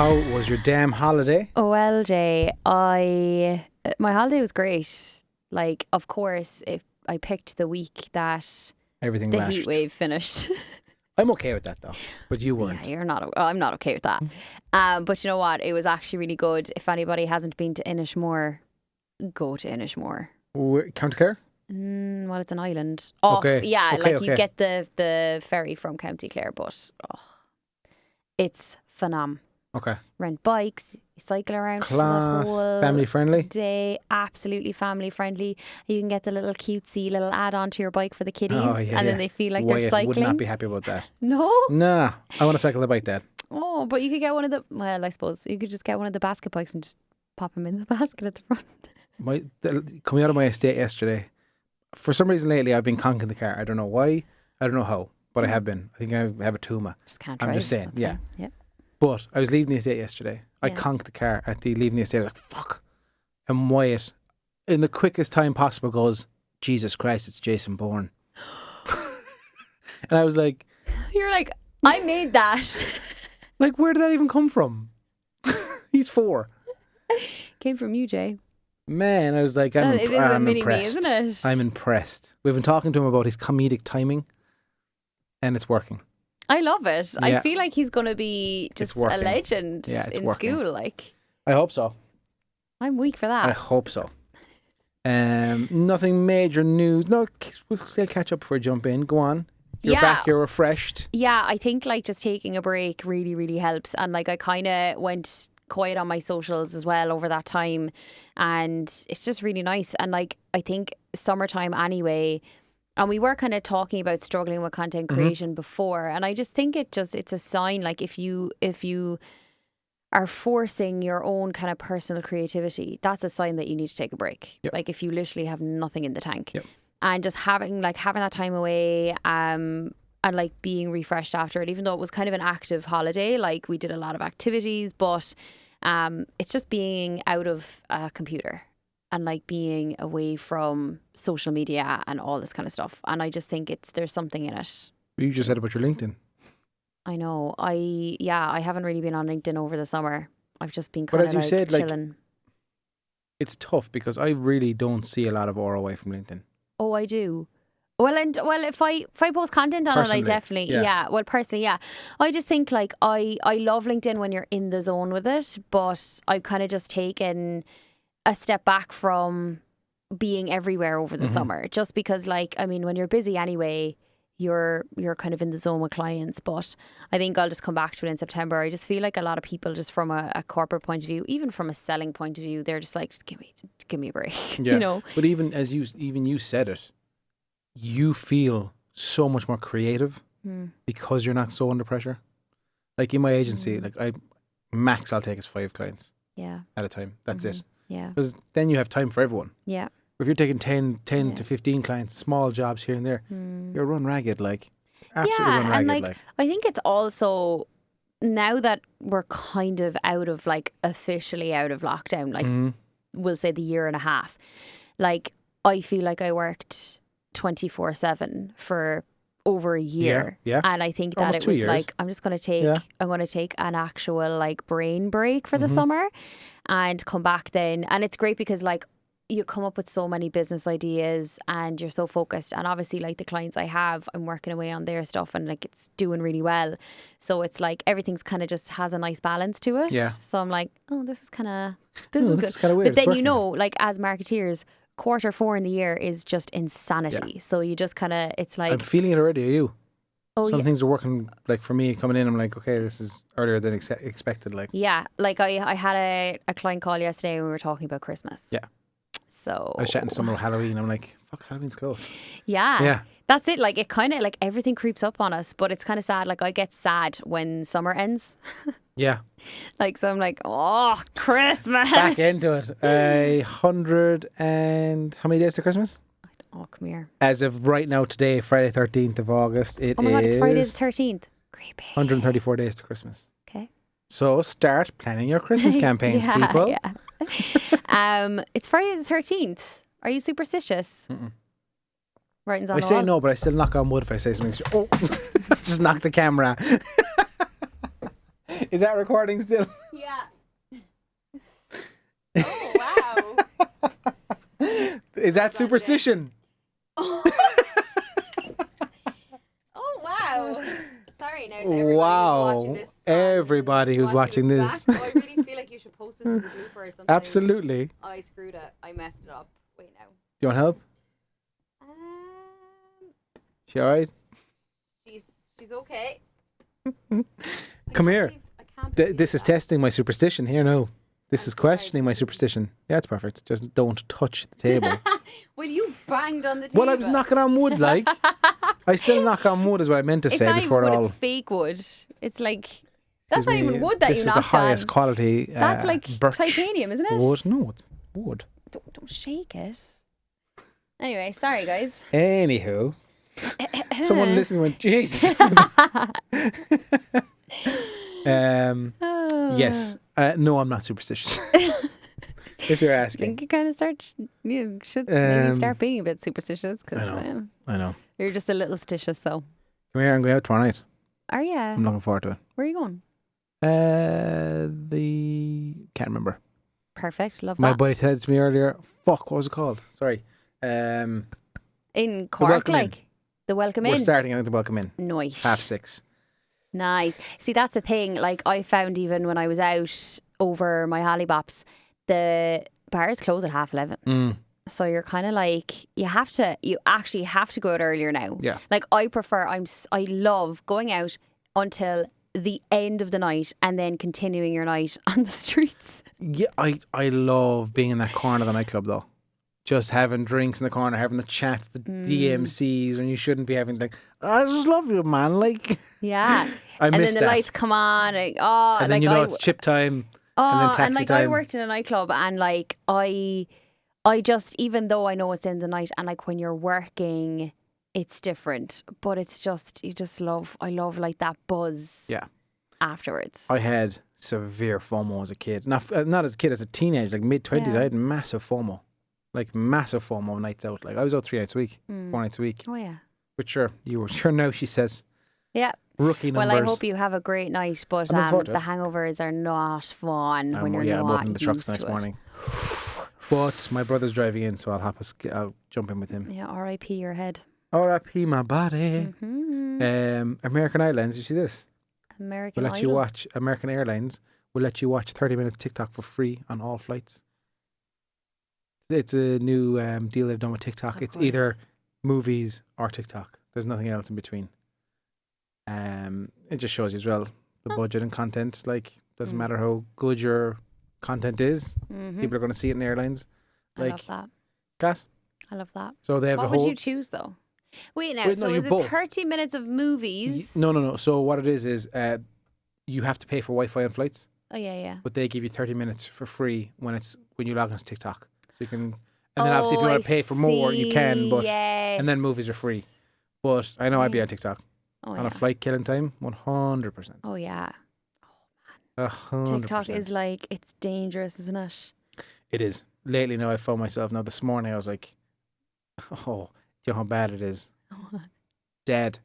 How was your damn holiday? Well, Jay, my holiday was great. Like, of course, if I picked the week that Everything the lashed. heat wave finished. I'm okay with that though, but you weren't. Yeah, you're not. I'm not okay with that. But you know what? It was actually really good. If anybody hasn't been to Inishmore, go to Inishmore. County Clare? Well, it's an island. Off, Okay. yeah, Okay, like you get the ferry from County Clare, but it's phenom. Okay. Rent bikes, cycle around Class, for the whole family friendly? day. Absolutely family friendly. You can get the little cutesy little add-on to your bike for the kiddies, and then they feel like they're Wyatt cycling. would not be happy about that. No? Nah, I want to cycle the bike, Dad. Oh, but you could get one of the, well, I suppose you could just get one of the basket bikes and just pop them in the basket at the front. Coming out of my estate yesterday, for some reason lately I've been conking the car. I don't know why, I don't know how, but I have been. I think I have a Tuma. Just can't I'm drive. just saying, That's yeah. fine. Yeah. But I was leaving the estate yesterday. I Yeah. conked the car at the leaving the estate. I was like, fuck. And Wyatt, in the quickest time possible, goes, Jesus Christ, it's Jason Bourne. And I was like, You're like, I made that. like, where did that even come from? He's 4. Came from you, Jay. Man, I was like, I'm It is a mini me, impressed. isn't it? I'm impressed. We've been talking to him about his comedic timing, and it's working. I love it. I Yeah. feel like he's going to be just a working. legend Yeah, it's in working. school. Like, I hope so. I'm weak for I that. hope so. Nothing major news. No, we'll still catch up before we jump in. Go on. You're Yeah. back. You're refreshed. Yeah, I think like just taking a break really, really helps. And like I kind of went quiet on my socials as well over that time. And it's just really nice. And like I think summertime anyway, and we were kind of talking about struggling with content creation before. And I just think it's a sign, like if you are forcing your own kind of personal creativity, that's a sign that you need to take a break. Yep. Like if you literally have nothing in the tank. Yep. And just having that time away, and like being refreshed after it, even though it was kind of an active holiday, like we did a lot of activities, but it's just being out of a computer and like being away from social media and all this kind of stuff. And I just think there's something in it. You just said about your LinkedIn. I know. I haven't really been on LinkedIn over the summer. I've just been But kind as of you said, like, chilling. It's tough because I really don't see a lot of ROI from LinkedIn. Oh, I do. Well, if I post content on Personally, it, I definitely, yeah. Well, personally, yeah. I just think like I love LinkedIn when you're in the zone with it, but I've kind of just taken a step back from being everywhere over the summer, just because like, I mean, when you're busy anyway, you're kind of in the zone with clients. But I think I'll just come back to it in September. I just feel like a lot of people, just from a corporate point of view, even from a selling point of view, they're just like, just give me a break. Yeah. You know. But even you said it, you feel so much more creative because you're not so under pressure. Like in my agency, like I'll take is 5 clients Yeah. at a time. That's it. Yeah. Because then you have time for everyone. Yeah. If you're taking 10 to 15 clients, small jobs here and there, you're run ragged, like absolutely run ragged. And like I think it's also now that we're kind of officially out of lockdown, like we'll say the year and a half, like I feel like I worked 24/7 for over a year. Yeah. And I think that Almost it 2 was years. like, I'm going to take an actual like brain break for the summer and come back then. And it's great because like you come up with so many business ideas and you're so focused. And obviously like the clients I have, I'm working away on their stuff and like it's doing really well. So it's like everything's kind of just has a nice balance to it. Yeah. So I'm like, oh, this is good. this is kinda weird. But then It's you know, working. like as marketeers, Q4 in the year is just insanity. Yeah. So you just kind of, it's like, I'm feeling it already. Are you? oh Some yeah. things are working, like for me coming in, I'm like, okay, this is earlier than expected. Like, Yeah, like I had a client call yesterday and we were talking about Christmas. Yeah. So I was chatting to someone about Halloween. I'm like, fuck, Halloween's close. yeah, Yeah. that's it. Like it kind of like everything creeps up on us, but it's kind of sad. Like I get sad when summer ends. Yeah. Like so, I'm like, oh, Christmas. Back into it. 100 and how many days to Christmas? Oh, come here. As of right now, today, Friday 13th of August, it Oh my God, it's Friday the is 13th. Creepy. 134 days to Christmas. Okay. So start planning your Christmas campaigns, Yeah, people. yeah. It's Friday the 13th. Are you superstitious? Writings on I the say wall? no, but I still knock on wood if I say something. Oh, just knock the camera. Is that recording still? Yeah. Oh, wow. Is that superstition? Oh, wow. Sorry now to everybody Wow. who's watching this. Everybody who's watching this. Back. Oh, I really feel like you should post this as a blooper or something. Absolutely. Oh, I screwed it. I messed it up. Wait now. Do you want help? She all right? She's okay. Come here. I can't This is testing my superstition. Here, no. This is questioning my superstition. Yeah, it's perfect. Just don't touch the table. Well, you banged on the table. Well, I was knocking on wood, like. I still knock on wood is what I meant to say not before even it wood, all. it's fake wood. It's like, that's not even wood that you knocked on. This is the highest quality. That's like birch titanium, isn't it? wood. No, it's wood. Don't shake it. Anyway, sorry guys. Anywho, someone listening went, Jesus. Yes. No, I'm not superstitious. If you're I asking. think you should maybe start being a bit superstitious. Cause, I know. You're just a little stitious, so. Come here, I'm going out tomorrow night. Are you? I'm looking forward to it. Where are you going? Can't remember. Perfect, love that. My buddy said to me earlier, fuck, what was it called? Sorry. In Cork, the Welcome We're In. starting at the Welcome In. Nice. 6:30. Nice. See, that's the thing. Like, I found even when I was out over my hollybops, the bars close at 11:30. So you're kind of like, you actually have to go out earlier now. Yeah. Like, I love going out until the end of the night and then continuing your night on the streets. Yeah, I love being in that corner of the nightclub though. Just having drinks in the corner, having the chats, the DMCs, when you shouldn't be having like, I just love you, man. Like, yeah. I miss and then the that. lights come on. And then like, it's chip time. Oh, and then taxi and like time. I worked in a nightclub and like I just, even though I know it's in the night and like when you're working, it's different. But it's just, I love like that buzz. Yeah. Afterwards. I had severe FOMO as a kid. Not as a kid, as a teenager, like mid-20s, I had massive FOMO. Like massive FOMO nights out. Like I was out 3 nights a week, 4 nights a week. Oh yeah. But sure, you were sure now, she says. Yeah. Rookie numbers. Well, I hope you have a great night, but the hangovers are not fun when you're I'm not opening the trucks next morning. But my brother's driving in, so I'll jump in with him. Yeah, R.I.P. your head. R.I.P. my body. Mm-hmm. American Airlines, you see this? American We'll let you watch. American Airlines will let you watch 30 minutes TikTok for free on all flights. It's a new deal they've done with TikTok. It's either movies or TikTok. There's nothing else in between. It just shows you as well the budget and content. Like, doesn't matter how good your content is, people are going to see it in airlines. Like, I love that. Class. I love that. So they have what a whole. would you choose though? Wait now. So is it both. 30 minutes of movies? No. So what it is you have to pay for Wi-Fi on flights. Oh yeah. But they give you 30 minutes for free when you log into TikTok. So you can, and then obviously if you want to pay for more, you can. But and then movies are free. But I know I'd be on TikTok on a flight killing time, 100%. Oh yeah. 100%. TikTok is like, it's dangerous, isn't it? It is. Lately now I found myself. Now this morning I was like, oh, do you know how bad it is? Dad,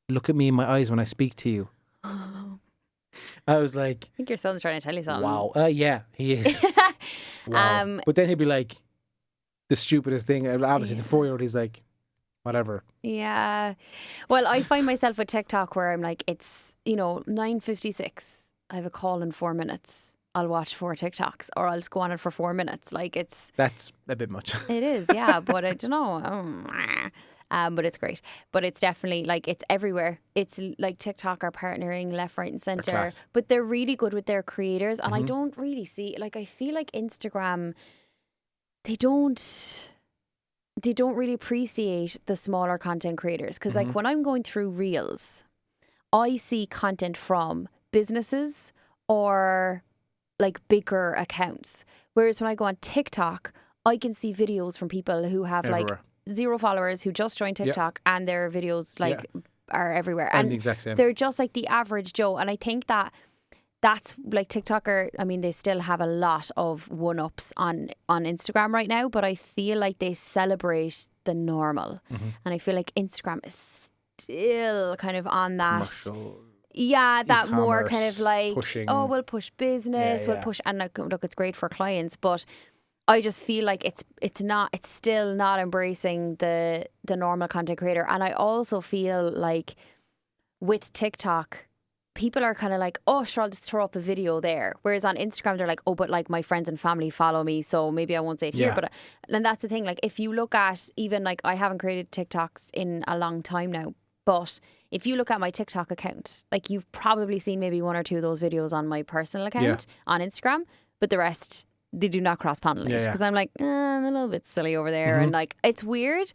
look at me in my eyes when I speak to you. I was like, I think your son's trying to tell you something. Wow. Yeah, he is. Wow. But then he'd be like, the stupidest thing. Obviously, the 4-year-old, he's like, whatever. Yeah. Well, I find myself with TikTok where I'm like, it's, 9:56. I have a call in 4 minutes. I'll watch 4 TikToks or I'll just go on it for 4 minutes. Like That's a bit much. It is, yeah. But I don't know. But it's great. But it's definitely like, it's everywhere. It's like TikTok are partnering left, right and centre. But they're really good with their creators. And I don't really see, like, I feel like Instagram, they don't really appreciate the smaller content creators. Because like when I'm going through Reels, I see content from businesses or like bigger accounts. Whereas when I go on TikTok, I can see videos from people who have like 0 followers who just joined TikTok and their videos like are everywhere. And the exact same. They're just like the average Joe. And I think that's like TikToker, I mean, they still have a lot of one-ups on Instagram right now, but I feel like they celebrate the normal. And I feel like Instagram is still kind of on that. Commercial. that more kind of e-commerce like, pushing. oh, we'll push business, Yeah, we'll yeah. push, and like, look, it's great for clients, but I just feel like it's still not embracing the normal content creator. And I also feel like with TikTok, people are kind of like, oh, sure, I'll just throw up a video there. Whereas on Instagram, they're like, oh, but like my friends and family follow me, so maybe I won't say it here. Yeah. But and that's the thing. Like, if you look at even like, I haven't created TikToks in a long time now, but if you look at my TikTok account, like, you've probably seen maybe one or two of those videos on my personal account on Instagram, but the rest, they do not cross pollinate because I'm like, I'm a little bit silly over there, and like, it's weird.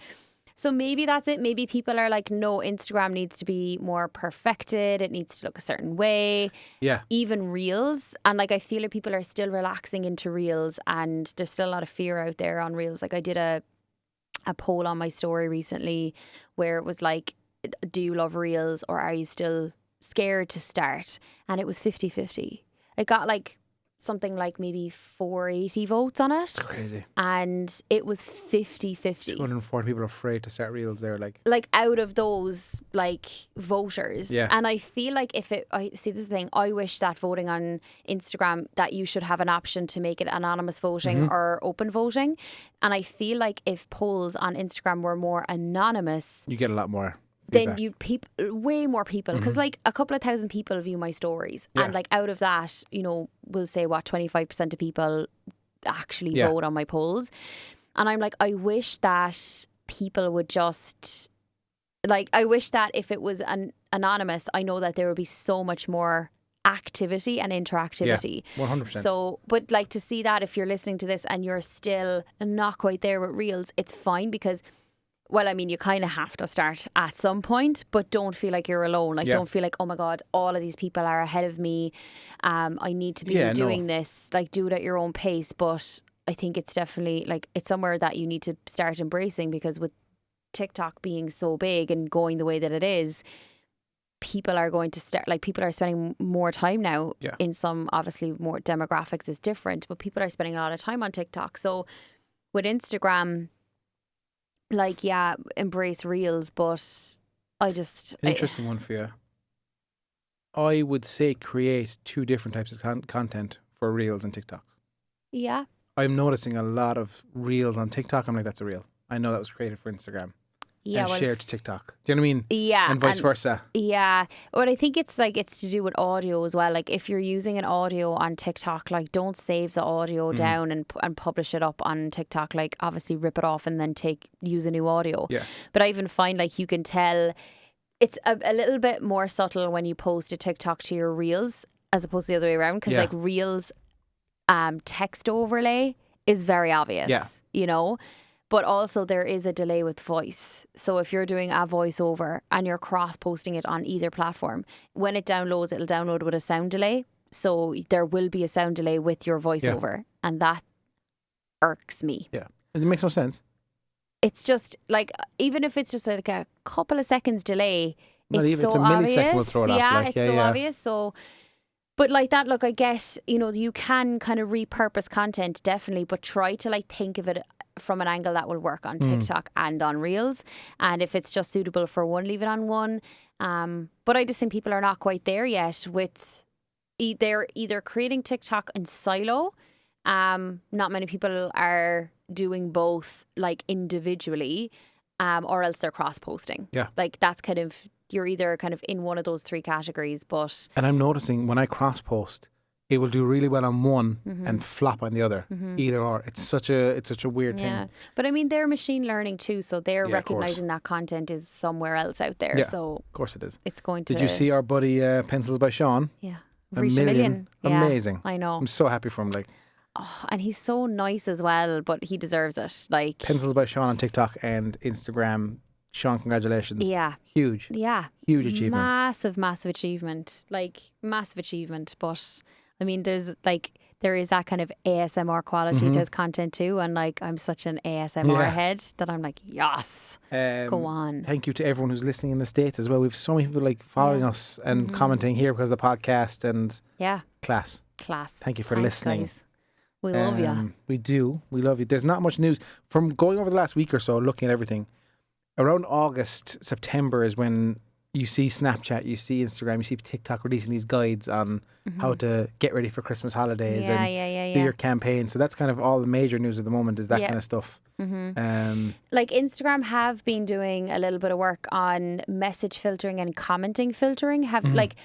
So maybe that's it. Maybe people are like, no, Instagram needs to be more perfected. It needs to look a certain way. Yeah. Even Reels. And like, I feel like people are still relaxing into Reels, and there's still a lot of fear out there on Reels. Like, I did a poll on my story recently where it was like, do you love Reels or are you still scared to start? And it was 50-50. It got like something like maybe 480 votes on it. That's crazy. And it was 50-50. 240 people are afraid to start Reels there. Like out of those like voters. Yeah. And I feel like I see, this is the thing, I wish that voting on Instagram, that you should have an option to make it anonymous voting or open voting. And I feel like if polls on Instagram were more anonymous, You get a lot more then feedback. way more people, because like a couple of thousand people view my stories, and like out of that, you know, we'll say what 25% of people actually vote on my polls. And I'm like, I wish that people would just like, I wish that if it was anonymous, I know that there would be so much more activity and interactivity. Yeah, 100%. So, but like, to see that if you're listening to this and you're still not quite there with Reels, it's fine, because, well, I mean, you kind of have to start at some point, but don't feel like you're alone. Like, don't feel like, oh my God, all of these people are ahead of me. I need to be doing this. Like, do it at your own pace. But I think it's definitely like, it's somewhere that you need to start embracing, because with TikTok being so big and going the way that it is, people are going to start, like, people are spending more time now in some, obviously more demographics is different, but people are spending a lot of time on TikTok. So with Instagram, like, embrace Reels, but I just... Interesting one for you. I would say create two different types of content for Reels and TikToks. Yeah. I'm noticing a lot of Reels on TikTok. I'm like, that's a Reel. I know that was created for Instagram. Yeah, and shared to TikTok. Do you know what I mean? Yeah. And vice versa. Yeah. But I think it's like, it's to do with audio as well. Like, if you're using an audio on TikTok, like, don't save the audio down and publish it up on TikTok. Like, obviously rip it off and then use a new audio. Yeah. But I even find like you can tell it's a little bit more subtle when you post a TikTok to your Reels as opposed to the other way around. Because like Reels text overlay is very obvious, you know? But also there is a delay with voice. So if you're doing a voiceover and you're cross-posting it on either platform, when it downloads, it'll download with a sound delay. So there will be a sound delay with your voiceover. And that irks me. Yeah. It makes no sense. It's just like, even if it's just like a couple of seconds delay, it's a millisecond will throw it off. Like, it's so obvious. So... But like that, look, I guess, you know, you can kind of repurpose content, definitely, but try to like think of it from an angle that will work on TikTok and on Reels. And if it's just suitable for one, leave it on one. But I just think people are not quite there yet with either creating TikTok in silo. Not many people are doing both like individually, or else they're cross-posting. Yeah. Like, that's kind of... You're either kind of in one of those three categories, but... And I'm noticing when I cross-post, it will do really well on one and flop on the other. Either or. It's such a weird thing. But I mean, they're machine learning too, so they're recognizing that content is somewhere else out there. Yeah, So of course it is. It's going to... Did you see our buddy Pencils by Sean? Yeah. Reached a million. Yeah, amazing. I know. I'm so happy for him. Like, oh, and he's so nice as well, but he deserves it. Like, Pencils by Sean on TikTok and Instagram. Sean, congratulations. Yeah. Huge. Yeah. Huge achievement. Massive achievement. Like, massive achievement. But I mean, there is that kind of ASMR quality to his content too. And like, I'm such an ASMR head that I'm like, yes, go on. Thank you to everyone who's listening in the States as well. We've so many people like following us and commenting here because of the podcast, and class. Thank you for listening. Guys. We love you. We do. We love you. There's not much news from going over the last week or so, looking at everything. Around August, September is when you see Snapchat, you see Instagram, you see TikTok releasing these guides on how to get ready for Christmas holidays and do your campaign. So that's kind of all the major news at the moment is that kind of stuff. Like Instagram have been doing a little bit of work on message filtering and commenting filtering. Like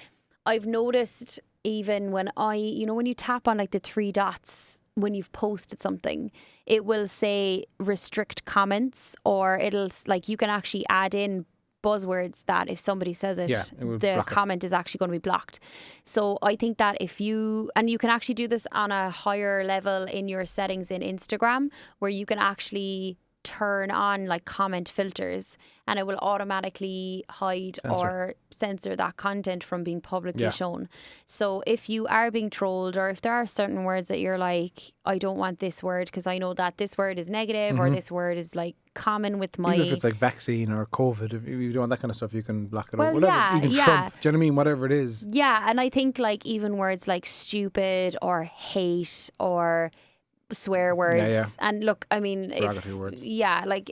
I've noticed even when when you tap on like the three dots when you've posted something, it will say restrict comments, or it'll like you can actually add in buzzwords that if somebody says it, the comment is actually going to be blocked. So I think that you can actually do this on a higher level in your settings in Instagram, where you can actually turn on like comment filters, and it will automatically hide or censor that content from being publicly shown. So if you are being trolled, or if there are certain words that you're like, I don't want this word because I know that this word is negative or this word is like common with my... Even if it's like vaccine or COVID, if you don't want that kind of stuff, you can block it out. Well, Whatever. Even Trump, do you know what I mean? Whatever it is. Yeah, and I think like even words like stupid or hate or swear words, and look, I mean, words. Like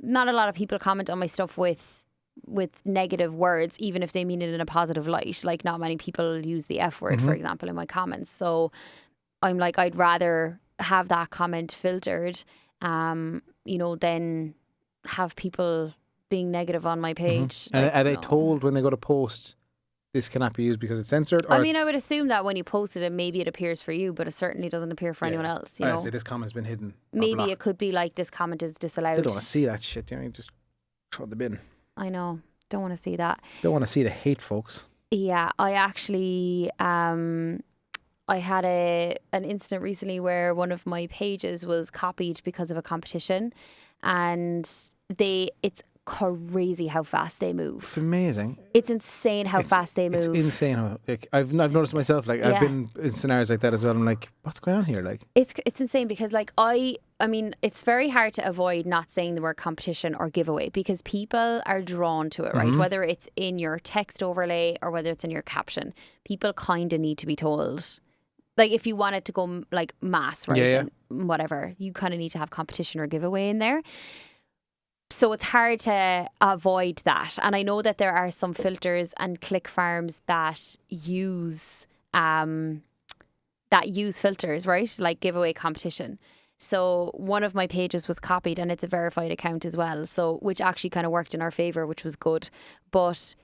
not a lot of people comment on my stuff with negative words, even if they mean it in a positive light. Like not many people use the F word, for example, in my comments. So I'm like, I'd rather have that comment filtered, than have people being negative on my page. And are they told when they go to post, this cannot be used because it's censored? Or I mean, I would assume that when you posted it, maybe it appears for you, but it certainly doesn't appear for anyone else. I'd say this comment's been hidden. Maybe it could be like this comment is disallowed. Still don't want to see that shit. You just throw the bin. I know. Don't want to see that. Don't want to see the hate, folks. Yeah, I actually I had an incident recently where one of my pages was copied because of a competition, and it's crazy how fast they move. It's amazing. It's insane how fast they move. It's insane how I've noticed myself. Like I've been in scenarios like that as well. I'm like, what's going on here? Like it's insane because like I mean it's very hard to avoid not saying the word competition or giveaway because people are drawn to it, right? Whether it's in your text overlay or whether it's in your caption, people kind of need to be told. Like if you want it to go like mass, right? And whatever, you kind of need to have competition or giveaway in there. So it's hard to avoid that. And I know that there are some filters and click farms that use filters, right? Like giveaway competition. So one of my pages was copied, and it's a verified account as well. So which actually kind of worked in our favor, which was good. But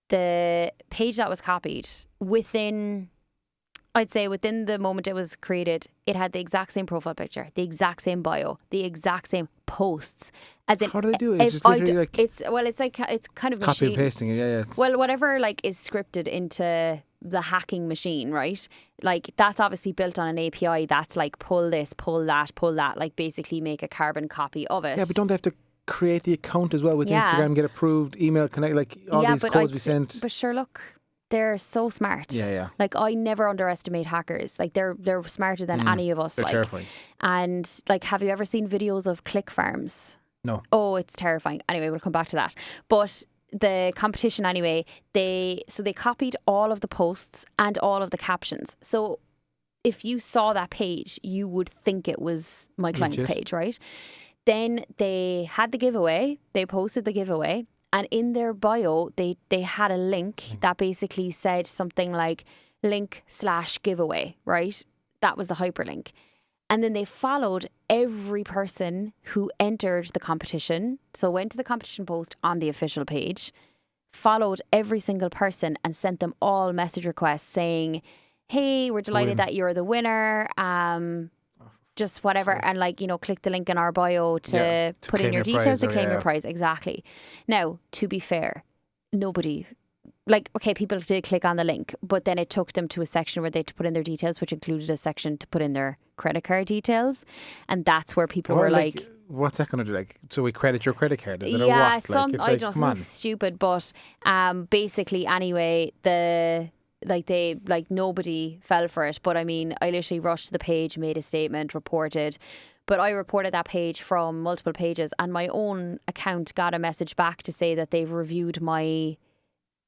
the page that was copied, I'd say within the moment it was created, it had the exact same profile picture, the exact same bio, the exact same posts. As in, how do they do it? It's just literally like it's kind of copy machine. and pasting it. Yeah. Well, whatever like is scripted into the hacking machine, right? Like that's obviously built on an API that's like pull this, pull that, like basically make a carbon copy of it. Yeah, but don't they have to create the account as well with Instagram, get approved, email connect, like all these codes we sent? But sure, look. They're so smart. Yeah. Like I never underestimate hackers. Like they're smarter than any of us. They're terrifying. And like, have you ever seen videos of click farms? No. Oh, it's terrifying. Anyway, we'll come back to that. But the competition anyway, they copied all of the posts and all of the captions. So if you saw that page, you would think it was my client's page, right? Then they had the giveaway. They posted the giveaway. And in their bio, they had a link that basically said something like link/giveaway, right? That was the hyperlink. And then they followed every person who entered the competition. So went to the competition post on the official page, followed every single person and sent them all message requests saying, hey, we're delighted that you're the winner. Just whatever, and like, click the link in our bio to put in your details to claim your prize. Exactly. Now, to be fair, nobody, like, okay, people did click on the link, but then it took them to a section where they had to put in their details, which included a section to put in their credit card details, and that's where people were like, what's that going to do? Like, so we credit your credit card? Is it yeah, what? some Like, I don't know, stupid, but basically, anyway, nobody fell for it. But I mean, I literally rushed to the page, made a statement, reported. But I reported that page from multiple pages, and my own account got a message back to say that they've reviewed my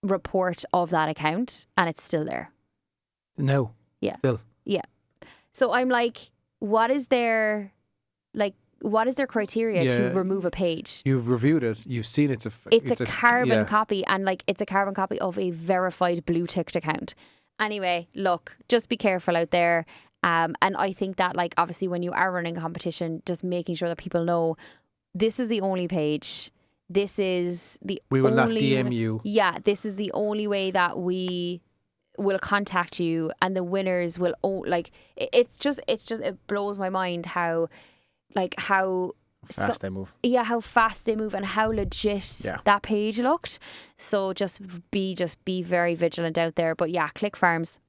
report of that account and it's still there. No. Yeah. Still. Yeah. So I'm like, what is their, like, what is their criteria to remove a page? You've reviewed it. You've seen it's a carbon copy, and like it's a carbon copy of a verified blue ticked account. Anyway, look, just be careful out there. And I think that, like, obviously when you are running a competition, just making sure that people know this is the only page. This is the we will only, not DM you. Yeah, this is the only way that we will contact you, and the winners will it's just it blows my mind how Fast they move. Yeah, how fast they move and how legit that page looked. So just be very vigilant out there. But yeah, Click Farms.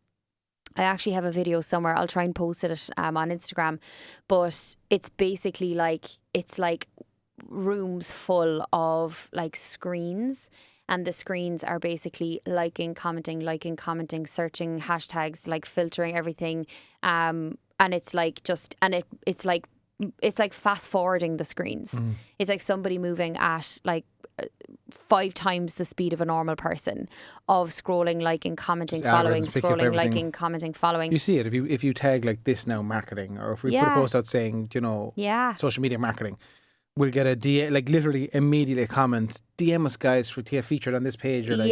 I actually have a video somewhere. I'll try and post it on Instagram. But it's basically it's like rooms full of like screens. And the screens are basically liking, commenting, searching hashtags, like filtering everything. And it's like it's like fast forwarding the screens. It's like somebody moving at like 5 times the speed of a normal person of scrolling, liking, commenting, Just following, algorithms pick up scrolling, everything. liking, commenting, following. You see it if you tag like this now marketing, or if we put a post out saying, social media marketing, we'll get a DM, like literally immediately a comment, DM us guys to get featured on this page, or like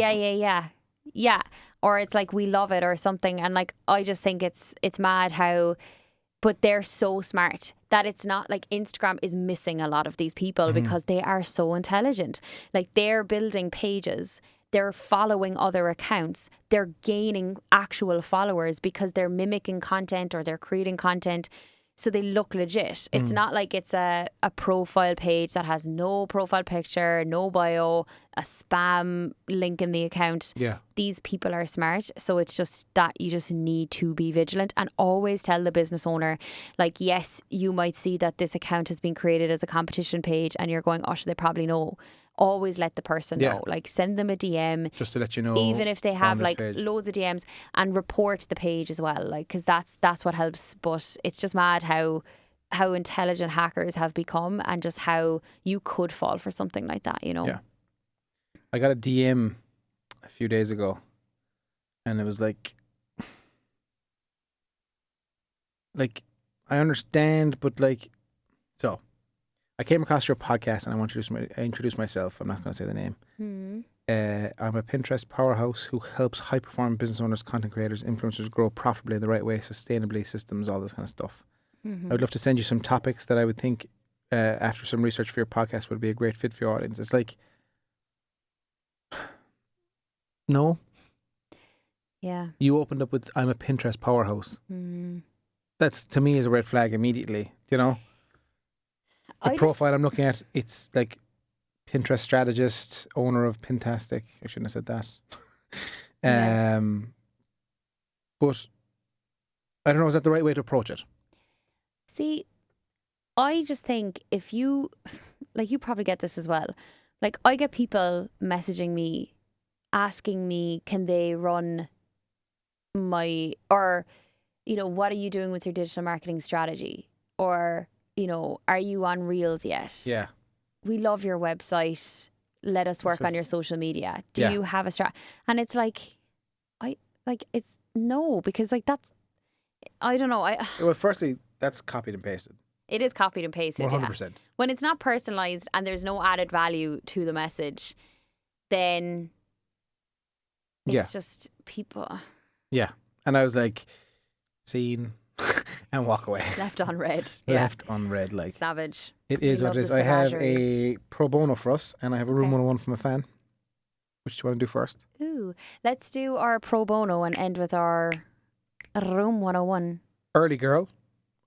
yeah, or it's like we love it or something. And like I just think it's mad how, but they're so smart that it's not like Instagram is missing a lot of these people because they are so intelligent. Like they're building pages, they're following other accounts, they're gaining actual followers because they're mimicking content or they're creating content. So they look legit. It's not like it's a profile page that has no profile picture, no bio, a spam link in the account. Yeah. These people are smart. So it's just that you just need to be vigilant and always tell the business owner, like, yes, you might see that this account has been created as a competition page and you're going, oh, they probably know. Always let the person know. Like send them a DM. Just to let you know. Even if they have like page. loads of DMs, and report the page as well. Like, because that's what helps. But it's just mad how intelligent hackers have become, and just how you could fall for something like that, Yeah. I got a DM a few days ago, and it was like I understand, but like, so I came across your podcast and I introduced myself. I'm not going to say the name. I'm a Pinterest powerhouse who helps high-performing business owners, content creators, influencers grow profitably in the right way, sustainably, systems, all this kind of stuff. I would love to send you some topics that I would think, after some research for your podcast, would be a great fit for your audience. It's like, no. Yeah. You opened up with, I'm a Pinterest powerhouse. That's, to me, is a red flag immediately. You know? The profile I'm looking at, it's like Pinterest strategist, owner of Pintastic. I shouldn't have said that. But I don't know, is that the right way to approach it? See, I just think if you, like, you probably get this as well. Like, I get people messaging me, asking me, can they run my, or, what are you doing with your digital marketing strategy? Or, are you on Reels yet? Yeah. We love your website. Let us work on your social media. Do you have a strat? And it's like, it's no, because like that's, I don't know. Well, firstly, that's copied and pasted. It is copied and pasted. 100%. Yeah. When it's not personalized and there's no added value to the message, then it's just people. Yeah. And I was like, seen and walk away. Left unread. Left unread, like. Savage. It is what it is. I have a pro bono for us, and I have a room 101 from a fan. Which do you want to do first? Ooh, let's do our pro bono and end with our room 101. Early Girl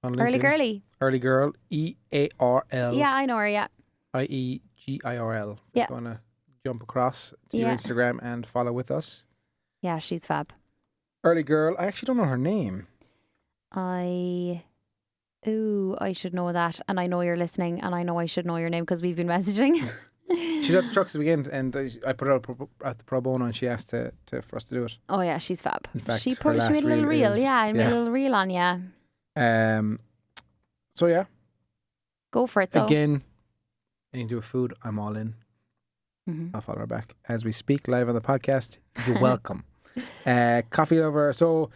on LinkedIn. Early Girly. Early Girl, EARL. Yeah, I know her, yeah. IEGIRL. If yeah. you want to jump across to your Instagram and follow with us. Yeah, she's fab. Early Girl, I actually don't know her name. I should know that, and I know you're listening, and I know I should know your name because we've been messaging. She's at the trucks at the weekend, and I put it out at the pro bono, and she asked for us to do it. Oh yeah, she's fab. In fact, she made a little reel, a little reel on, So yeah, go for it. So again, anything to do with food, I'm all in. I'll follow her back as we speak live on the podcast. You're welcome. Coffee lover. So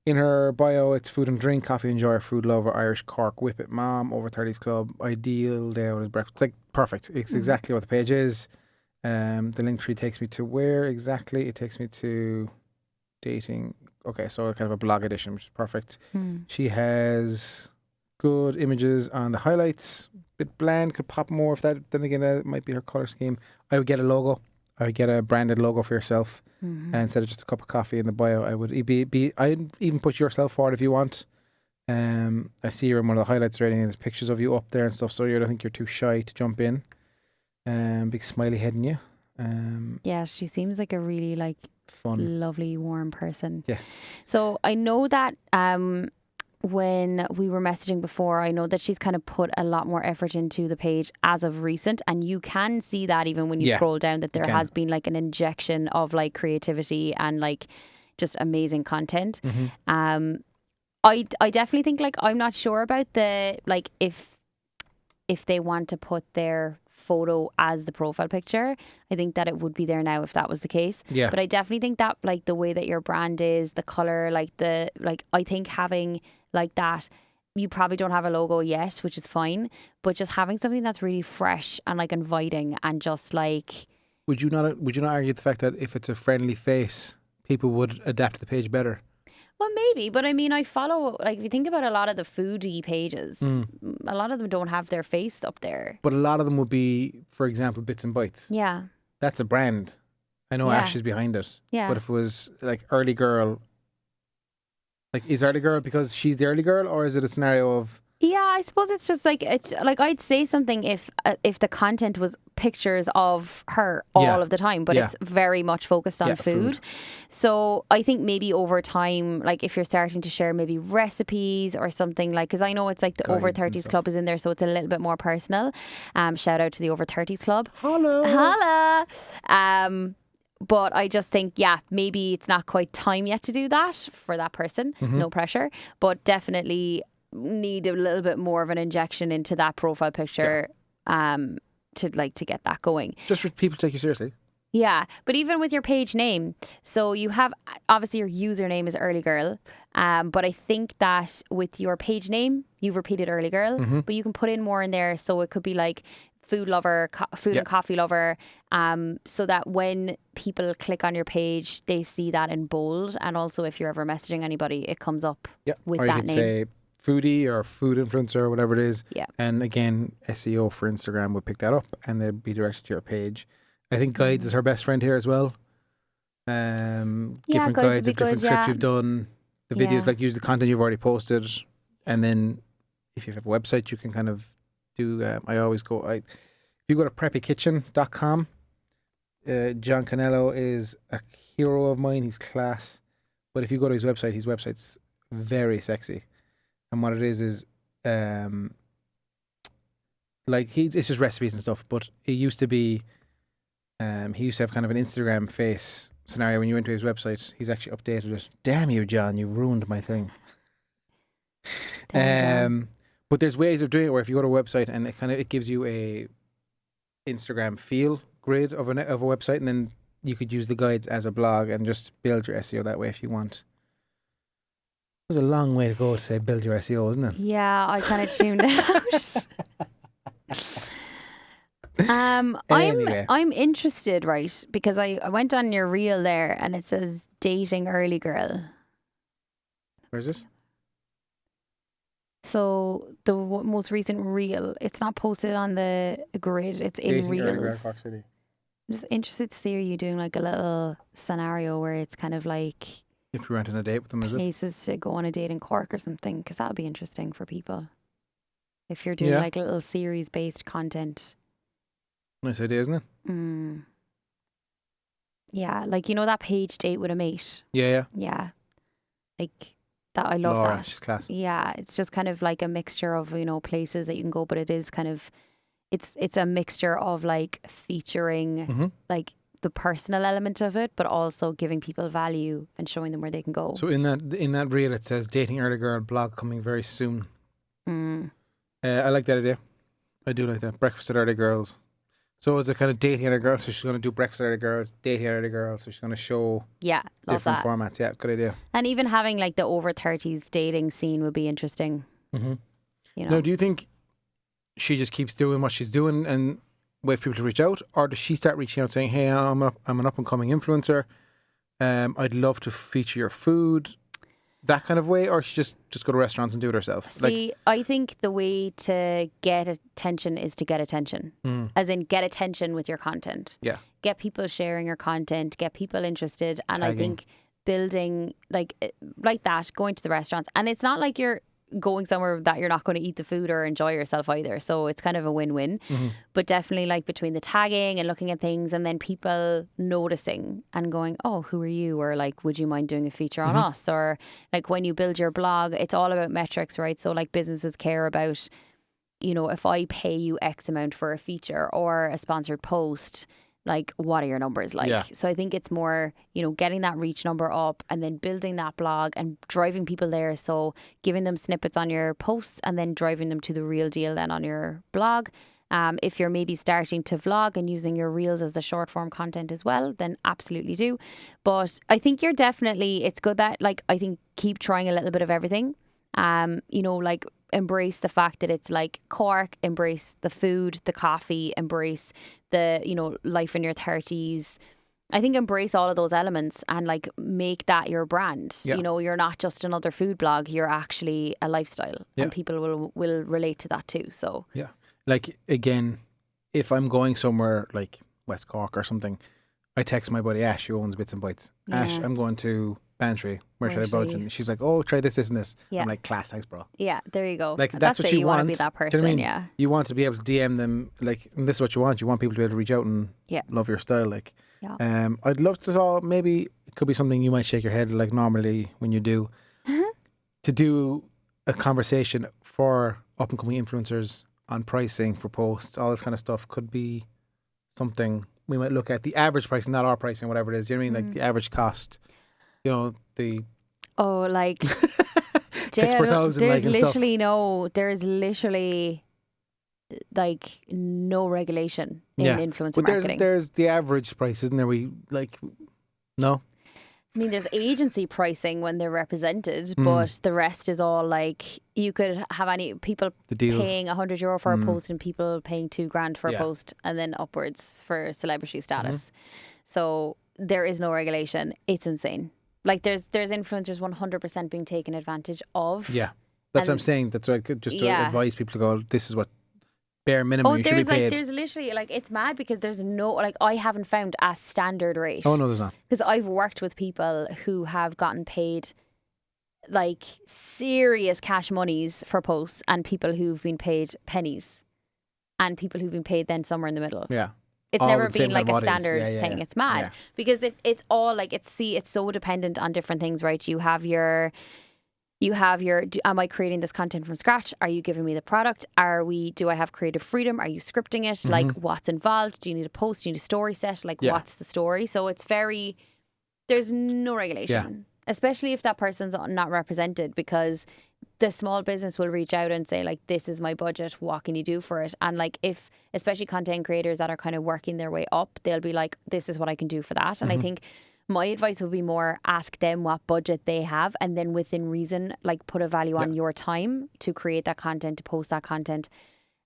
In her bio, it's food and drink, coffee enjoyer, food lover, Irish Cork, whippet mom, over 30s club, ideal day out is breakfast. It's like perfect. It's exactly what the page is. The link tree takes me to where exactly? It takes me to dating. Okay, so kind of a blog edition, which is perfect. She has good images on the highlights. Bit bland, could pop more if that. Then again, that might be her color scheme. I would get a logo. I would get a branded logo for yourself. And instead of just a cup of coffee in the bio, I would I'd even put yourself forward if you want. I see you're in one of the highlights already, and there's pictures of you up there and stuff, so I don't think you're too shy to jump in. Big smiley head in you. Yeah, she seems like a really like Fun, lovely, warm person. Yeah. So I know that when we were messaging before, I know that she's kind of put a lot more effort into the page as of recent, and you can see that even when you scroll down that there has been like an injection of like creativity and like just amazing content. I definitely think like I'm not sure about the like if they want to put their photo as the profile picture. I think that it would be there now if that was the case. Yeah. But I definitely think that like the way that your brand is, the color, like I think having like that, you probably don't have a logo yet, which is fine, but just having something that's really fresh and like inviting and just like. Would you not argue the fact that if it's a friendly face, people would adapt the page better? Well, maybe, but I mean, I follow, like, if you think about a lot of the foodie pages, a lot of them don't have their face up there. But a lot of them would be, for example, Bits and Bites. Yeah. That's a brand. I know Ash is behind it. Yeah. But if it was like Early Girl, like, is Early Girl because she's the early girl, or is it a scenario of? Yeah, I suppose it's just like, it's like I'd say something if the content was pictures of her all of the time, but it's very much focused on food. So I think maybe over time, like if you're starting to share maybe recipes or something, like, because I know it's like the Over 30s Club is in there, so it's a little bit more personal. Shout out to the Over 30s Club. Holla. But I just think, maybe it's not quite time yet to do that for that person. No pressure, but definitely need a little bit more of an injection into that profile picture to get that going. Just for people to take you seriously. Yeah, but even with your page name, so you have, obviously your username is Early Girl, but I think that with your page name, you've repeated Early Girl, but you can put in more in there, so it could be like food lover, food and coffee lover, so that when people click on your page, they see that in bold, and also if you're ever messaging anybody, it comes up with or that you could name. say foodie or food influencer or whatever it is. Yeah. And again, SEO for Instagram would pick that up and they'd be directed to your page. I think guides is her best friend here as well. Different guides of different trips you've done. The videos, like, use the content you've already posted. And then if you have a website, you can kind of do, if you go to preppykitchen.com, John Canello is a hero of mine. He's class. But if you go to his website's very sexy. And what it is like it's just recipes and stuff. But it used to be, he used to have kind of an Instagram face scenario when you went to his website. He's actually updated it. Damn you, John! You've ruined my thing. But there's ways of doing it where if you go to a website and it gives you a Instagram feel grid of a website, and then you could use the guides as a blog and just build your SEO that way if you want. It was a long way to go to say build your SEO, isn't it? Yeah, I kind of tuned out. Anyway. I'm interested, right? Because I went on your reel there and it says dating early girl. Where's this? So the most recent reel, it's not posted on the grid, it's in reels. I'm just interested to see, are you doing like a little scenario where it's kind of like if you went on a date with them, is it? Places to go on a date in Cork or something, because that would be interesting for people. If you're doing like little series based content. Nice idea, isn't it? Yeah, like, you know, that page date with a mate. Yeah. Like that, I love Laura, that. she's class. Yeah, it's just kind of like a mixture of, you know, places that you can go, but it is kind of, it's a mixture of like featuring like the personal element of it, but also giving people value and showing them where they can go. So in that reel, it says dating early girl blog coming very soon. I like that idea. I do like that. Breakfast at Early Girls. So it's a kind of dating other girls. So she's going to do breakfast with other girls, dating other girls. So she's going to show Yeah, love different that. formats. Yeah, good idea. And even having like the over 30s dating scene would be interesting. Mm-hmm. You know. Now, do you think she just keeps doing what she's doing and wait for people to reach out, or does she start reaching out saying, "Hey, I'm an up and coming influencer. I'd love to feature your food," that kind of way, or she just go to restaurants and do it herself? See, I think the way to get attention is to get attention, as in get attention with your content. Yeah. Get people sharing your content, get people interested, and I Tagging. think building like that, going to the restaurants, and it's not like you're going somewhere that you're not going to eat the food or enjoy yourself either. So it's kind of a win-win. But definitely like between the tagging and looking at things and then people noticing and going, oh, who are you? Or like, would you mind doing a feature on us? Or like when you build your blog, it's all about metrics, right? So like businesses care about, you know, if I pay you X amount for a feature or a sponsored post, like what are your numbers like? Yeah. So I think it's more, you know, getting that reach number up and then building that blog and driving people there. So giving them snippets on your posts and then driving them to the real deal then on your blog. If you're maybe starting to vlog and using your reels as the short form content as well, then absolutely do. But I think you're definitely, it's good that like, I think keep trying a little bit of everything. You know, like embrace the fact that it's like Cork, embrace the food, the coffee, embrace the, you know, life in your 30s. I think embrace all of those elements and like make that your brand. Yeah. You know, you're not just another food blog, you're actually a lifestyle Yeah. and people will relate to that too. So Yeah. Like, again, if I'm going somewhere like West Cork or something, I text my buddy Ash, who owns Bits and Bites. Ash, Yeah. I'm going to Bantry. Where should I Where budge? should And she's like, oh, try this, and this. Yeah. I'm like, class, thanks, bro. yeah, there you go. Like, that's what it. you You want. want to be that Do you know person, what I mean? yeah. You want to be able to DM them, like, and this is what you want. You want people to be able to reach out and Yeah. love your style. Like, Yeah. I'd love to talk, maybe it could be something you might shake your head like normally when you do, to do a conversation for up and coming influencers on pricing for posts, all this kind of stuff could be something we might look at. The average pricing, not our pricing, whatever it is. You know what I mean? Like the average cost, you know, the Oh, like text per thousand, there's like, and stuff. there's literally like no regulation in influencer But marketing. there's the average price, isn't there? We like, no. I mean, there's agency pricing when they're represented, Hmm. but the rest is all like you could have any people The deals. paying €100 for a post and people paying $2,000 for Yeah. a post, and then upwards for celebrity status. So there is no regulation. It's insane. Like there's influencers 100% being taken advantage of. Yeah, that's what I'm And- saying. That's what I could just to Yeah. advise people to go. This is what bare minimum you should be there's like paid. there's literally like it's mad because there's no like I haven't found a standard rate. Oh no, there's not. Because I've worked with people who have gotten paid like serious cash monies for posts and people who've been paid pennies and people who've been paid then somewhere in the middle. Yeah. It's All never the same been like kind a of audience. standard Yeah, thing. yeah. It's mad Yeah. because it's all like it's so dependent on different things, right? You have your am I creating this content from scratch? Are you giving me the product? Do I have creative freedom? Are you scripting it? Like what's involved? Do you need a post? Do you need a story set? Like Yeah. what's the story? So it's there's no regulation, especially if that person's not represented, because the small business will reach out and say like, this is my budget. What can you do for it? And like if, especially content creators that are kind of working their way up, they'll be like, this is what I can do for that. And I think my advice would be more ask them what budget they have and then within reason, like put a value on your time to create that content, to post that content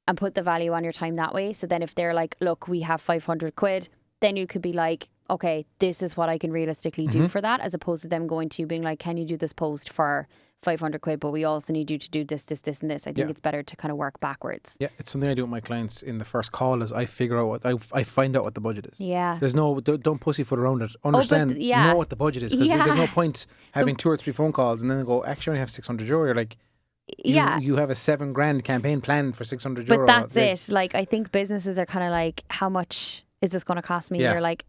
and put the value on your time that way. So then if they're like, look, we have 500 quid, then you could be like, okay, this is what I can realistically do for that, as opposed to them going to you being like, can you do this post for 500 quid, but we also need you to do this, this, this and this. I think it's better to kind of work backwards. Yeah, it's something I do with my clients in the first call is I figure out I find out what the budget is. Yeah. There's no, don't pussyfoot around it. Understand, know what the budget is. Because there's no point having 2 or 3 phone calls and then go, actually I only have 600 euro. You're like, you have a $7,000 campaign planned for 600 euro. But that's it. Like, I think businesses are kind of like, how much is this going to cost me? Yeah. You're like,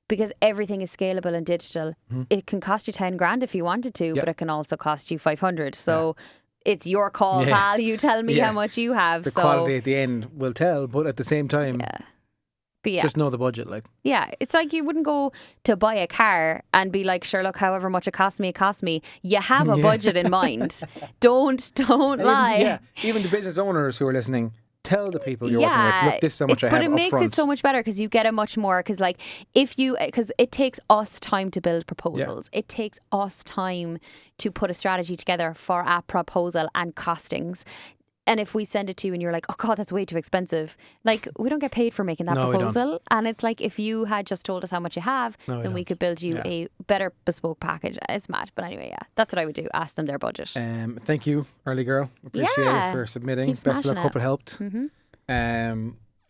because everything is scalable and digital, it can cost you 10 grand if you wanted to, but it can also cost you 500. So it's your call, pal. You tell me how much you have. The quality at the end will tell, but at the same time, but just know the budget. Like, it's like you wouldn't go to buy a car and be like, sure, look, however much it costs me. You have a budget in mind. Don't lie. Even the business owners who are listening, tell the people you're working with, look, this is how much I have But it makes upfront. it so much better because you get a much more, because like because it takes us time to build proposals. It takes us time to put a strategy together for a proposal and costings. And if we send it to you and you're like, oh God, that's way too expensive. Like, we don't get paid for making that proposal. And it's like, if you had just told us how much you have, then we could build you a better bespoke package. It's mad. But anyway, that's what I would do. Ask them their budget. Thank you, early girl. Appreciate it for submitting. Keep Best of luck. smashing Hope it helped.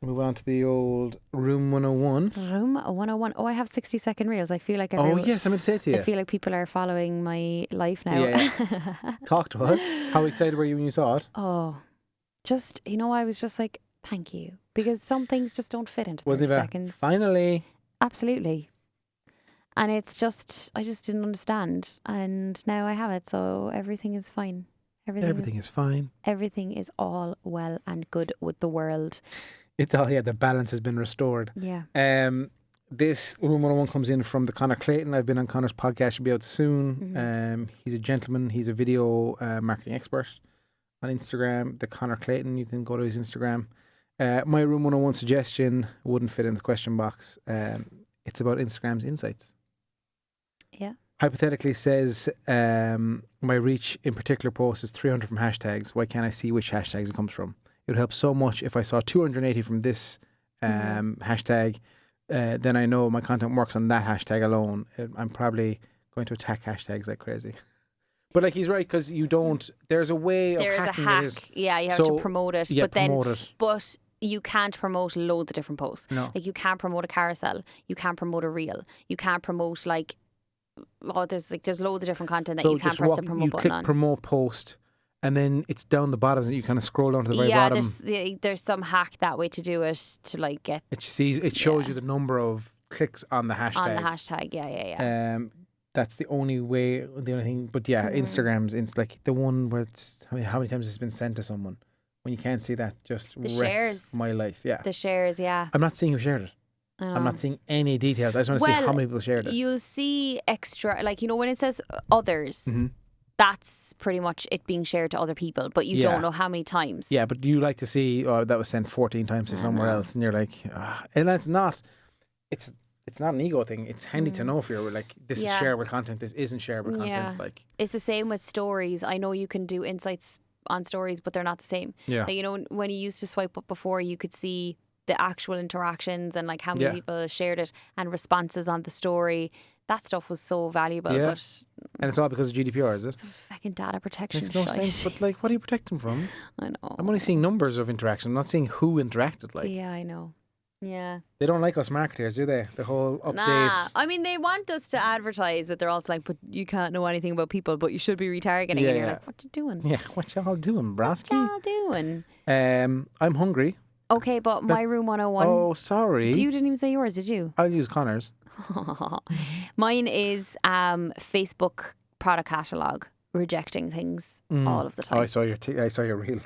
Move on to the old Room 101. Room 101. Oh, I have 60-second reels. I feel like Oh, yes, I'm going to say it to you. I feel like people are following my life now. Yeah. Talk to us. How excited were you when you saw it? Oh, just, I was just like, thank you. Because some things just don't fit into 30 seconds. Finally. Absolutely. And it's just, I just didn't understand. And now I have it. So everything is fine. Everything is fine. Everything is all well and good with the world. It's all, the balance has been restored. Yeah. This Room 101 comes in from the Connor Clayton. I've been on Connor's podcast, should be out soon. He's a gentleman. He's a video marketing expert on Instagram. The Connor Clayton, you can go to his Instagram. My Room 101 suggestion wouldn't fit in the question box. It's about Instagram's insights. Yeah. Hypothetically says, my reach in particular post is 300 from hashtags. Why can't I see which hashtags it comes from? It would help so much if I saw 280 from this hashtag. Then I know my content works on that hashtag alone. I'm probably going to attack hashtags like crazy. But like, he's right, because you don't. There's a way of hacking it. There's a hack. Yeah, you have to promote it. Yeah, but but you can't promote loads of different posts. No. Like, you can't promote a carousel. You can't promote a reel. You can't promote there's loads of different content that you can't press the promote button on. You click promote post, and then it's down the bottom, and you kind of scroll down to the very bottom. Yeah, there's some hack that way to do it, to like get. It shows you the number of clicks on the hashtag. On the hashtag, yeah. That's the only way, the only thing. But yeah, Instagram's like the one where it's how many times it's been sent to someone. When you can't see that, just the wrecks shares. My life. Yeah, the shares. Yeah, I'm not seeing who shared it. I'm not seeing any details. I just want to see how many people shared it. You'll see extra, like, when it says others, that's pretty much it being shared to other people, but you don't know how many times. Yeah, but you like to see, that was sent 14 times to somewhere else, and you're like, and that's not, it's not an ego thing. It's handy to know if you're like, this is shareable content, this isn't shareable content. Like, it's the same with stories. I know you can do insights on stories, but they're not the same. Yeah. Like, when you used to swipe up before, you could see the actual interactions and like how many people shared it and responses on the story. That stuff was so valuable. Yeah. But and it's all because of GDPR, is it? It's a fucking data protection. Makes no sense. But like, what are you protecting from? I know. I'm only seeing numbers of interaction. I'm not seeing who interacted. Like, yeah, I know. Yeah. They don't like us marketers, do they? The whole update. Nah. I mean, they want us to advertise, but they're also like, but you can't know anything about people, but you should be retargeting. And you're like, what you doing? Yeah, what y'all doing, brasky? What y'all doing? I'm hungry. Okay, but my Room 101. Oh, sorry. You didn't even say yours, did you? I'll use Connor's. Mine is Facebook product catalogue rejecting things all of the time. Oh, I saw your reel.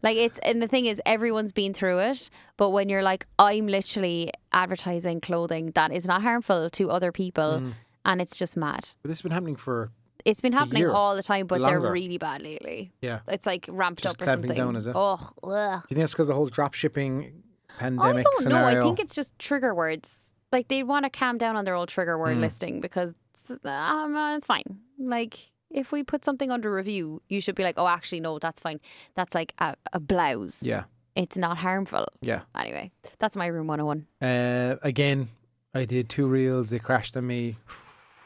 Like, and the thing is, everyone's been through it, but when you're like, I'm literally advertising clothing that is not harmful to other people, and it's just mad. But this has been happening for It's been happening all the time, but longer. They're really bad lately. Yeah. It's like ramped just up or something. Down, is it? Oh, do you think it's because the whole drop shipping pandemic I don't scenario? know. I think it's just trigger words. Like, they want to calm down on their old trigger word listing because it's fine. Like, if we put something under review, you should be like, oh, actually, no, that's fine. That's like a blouse. Yeah. It's not harmful. Yeah. Anyway, that's my Room 101. Again, I did 2 reels. They crashed on me.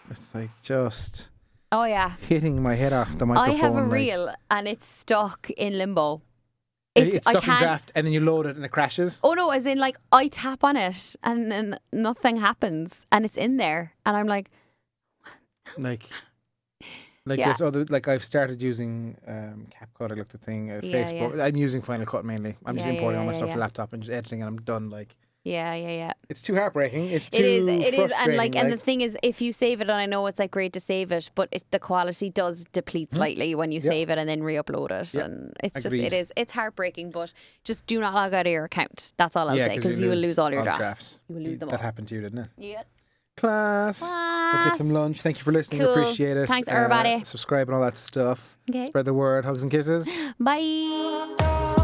It's like just... Oh, yeah. Hitting my head off the microphone. I have a reel and it's stuck in limbo. It's stuck in draft and then you load it and it crashes? Oh, no, as in like I tap on it and then nothing happens and it's in there. And I'm like... There's other, like, I've started using CapCut. I looked at thing, Facebook. Yeah. I'm using Final Cut mainly. I'm just importing all my stuff to the laptop and just editing, and I'm done. Like, yeah. It's too heartbreaking. It is, and like, and the thing is, if you save it, and I know it's like great to save it, but the quality does deplete slightly when you save it and then re-upload it, and it's Agreed. it's heartbreaking. But just do not log out of your account. That's all I'll say, because you will lose all your drafts. You will lose them all. That happened to you, didn't it? Yeah. Class. Let's get some lunch. Thank you for listening. Cool. Appreciate it. Thanks, everybody. Subscribe and all that stuff. Okay. Spread the word. Hugs and kisses. Bye.